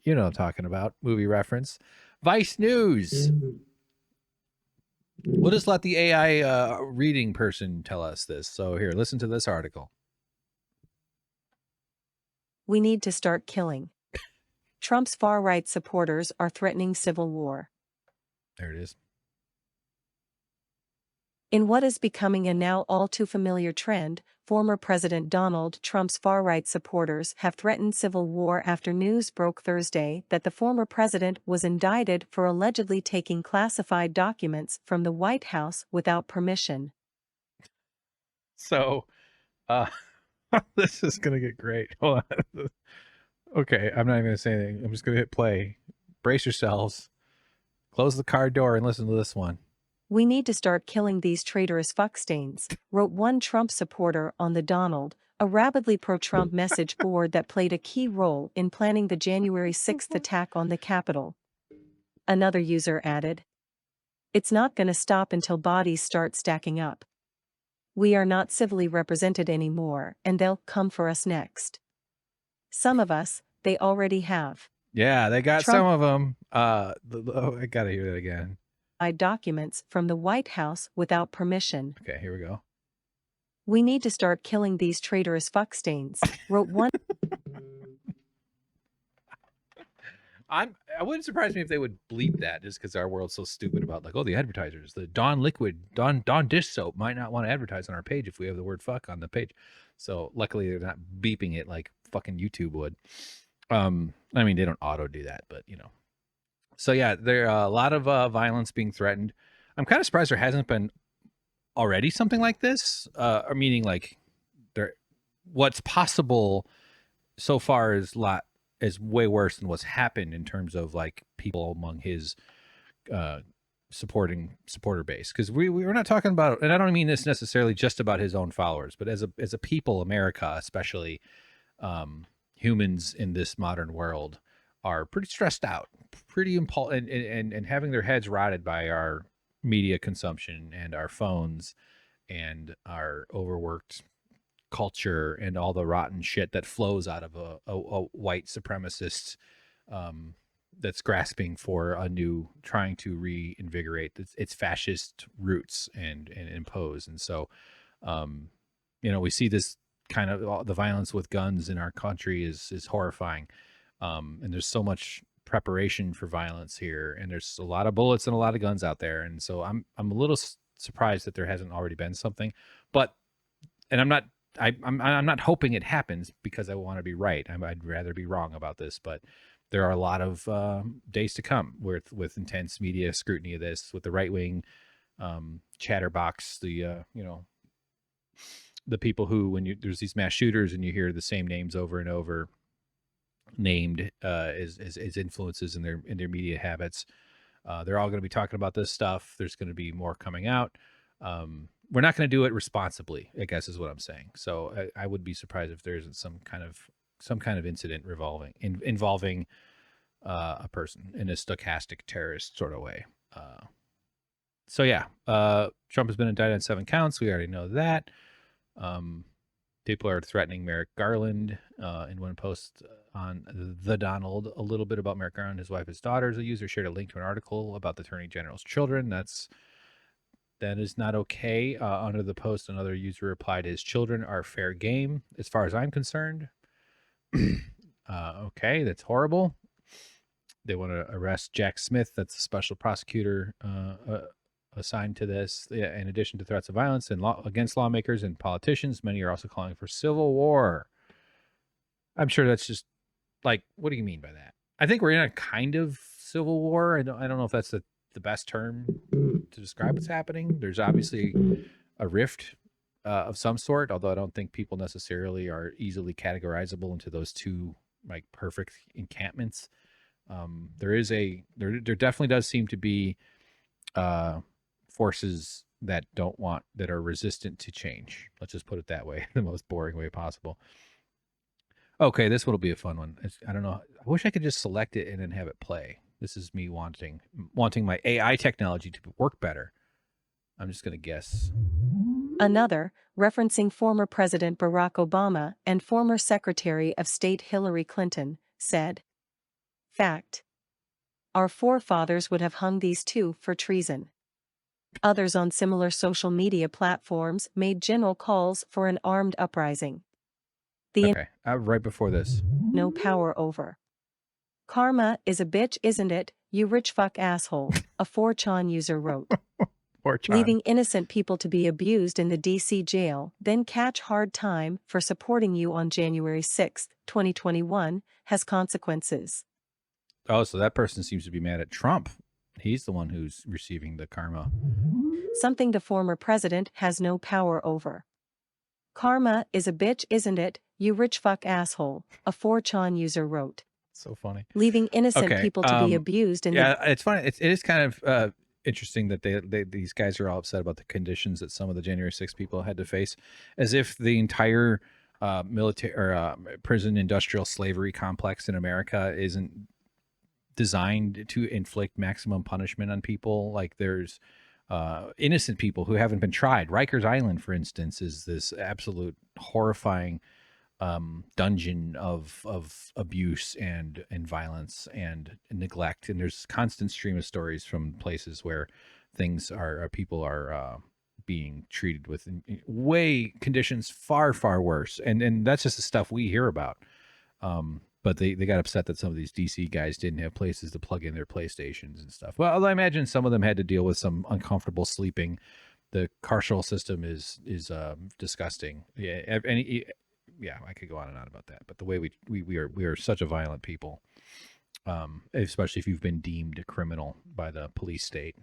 You know what I'm talking about. Movie reference. Vice News. We'll just let the AI reading person tell us this. So here, listen to this article. We need to start killing. Trump's far-right supporters are threatening civil war. There it is. In what is becoming a now all too familiar trend, former President Donald Trump's far-right supporters have threatened civil war after news broke Thursday that the former president was indicted for allegedly taking classified documents from the White House without permission. So, this is going to get great. Hold on. Okay, I'm not even going to say anything. I'm just going to hit play. Brace yourselves. Close the car door and listen to this one. We need to start killing these traitorous fuckstains, wrote one Trump supporter on the Donald, a rabidly pro-Trump message board that played a key role in planning the January 6th attack on the Capitol. Another user added, "It's not gonna stop until bodies start stacking up. We are not civilly represented anymore, and they'll come for us next. Some of us, they already have." Yeah, they got Trump some of them. I got to hear that again. Documents from the White House without permission. Okay, here we go. We need to start killing these traitorous fuckstains, wrote one. I wouldn't surprise me if they would bleep that just because our world's so stupid about like, oh, the advertisers, the Dawn liquid, Dawn dish soap might not want to advertise on our page if we have the word fuck on the page. So luckily they're not beeping it like fucking YouTube would. I mean, they don't auto do that, but you know. So yeah, there are a lot of violence being threatened. I'm kind of surprised there hasn't been already something like this. Or meaning like there, what's possible so far is way worse than what's happened in terms of like people among his supporter base. Because we're not talking about, and I don't mean this necessarily just about his own followers, but as a people, America especially, humans in this modern world are pretty stressed out, pretty and having their heads rotted by our media consumption and our phones and our overworked culture and all the rotten shit that flows out of a white supremacist that's grasping for trying to reinvigorate its fascist roots and impose. And so, we see this kind of the violence with guns in our country is horrifying. And there's so much preparation for violence here, and there's a lot of bullets and a lot of guns out there. And so I'm a little surprised that there hasn't already been something, and I'm not hoping it happens because I want to be right. I'd rather be wrong about this, but there are a lot of days to come with intense media scrutiny of this, with the right wing chatterbox, the people who, when there's these mass shooters and you hear the same names over and over named as influences in their media habits, they're all going to be talking about this stuff. There's going to be more coming out. We're not going to do it responsibly, I guess is what I'm saying. So I would be surprised if there isn't some kind of incident involving a person in a stochastic terrorist sort of way. So yeah, Trump has been indicted on 7 counts. We already know that. People are threatening Merrick Garland. In one post on the Donald, a little bit about Merrick Garland, his wife, his daughters. A user shared a link to an article about the Attorney General's children. That is not okay. Under the post, another user replied, "His children are fair game, as far as I'm concerned." Okay, that's horrible. They want to arrest Jack Smith. That's the special prosecutor assigned to this. Yeah, in addition to threats of violence against lawmakers and politicians, many are also calling for civil war. I'm sure that's just like, what do you mean by that? I think we're in a kind of civil war. I don't know if that's the best term to describe what's happening. There's obviously a rift of some sort, although I don't think people necessarily are easily categorizable into those two like perfect encampments. There definitely does seem to be forces that are resistant to change. Let's just put it that way, the most boring way possible. Okay, this one will be a fun one. I don't know. I wish I could just select it and then have it play. This is me wanting my AI technology to work better. I'm just going to guess. Another, referencing former President Barack Obama and former Secretary of State Hillary Clinton, said, Fact. Our forefathers would have hung these two for treason. Others on similar social media platforms made general calls for an armed uprising. The Okay, right before this. no power over. Karma is a bitch, isn't it, you rich fuck asshole, a 4chan user wrote. Poor Chan. Leaving innocent people to be abused in the DC jail, then catch hard time for supporting you on January 6, 2021, has consequences. Oh, so that person seems to be mad at Trump. He's the one who's receiving the karma. Something the former president has no power over. Karma is a bitch, isn't it, you rich fuck asshole, a 4chan user wrote. So funny. Leaving innocent Okay. people to be abused in the Yeah, it's funny. It is kind of interesting that these guys are all upset about the conditions that some of the January 6th people had to face, as if the entire military or prison industrial slavery complex in America isn't designed to inflict maximum punishment on people. Like there's innocent people who haven't been tried. Rikers Island, for instance, is this absolute horrifying dungeon of abuse and violence and neglect. And there's constant stream of stories from places where things are people are being treated with way conditions far worse. And that's just the stuff we hear about. But they got upset that some of these DC guys didn't have places to plug in their PlayStations and stuff. Well, I imagine some of them had to deal with some uncomfortable sleeping. The carceral system is disgusting. Yeah, yeah, I could go on and on about that. But the way we are such a violent people, especially if you've been deemed a criminal by the police state.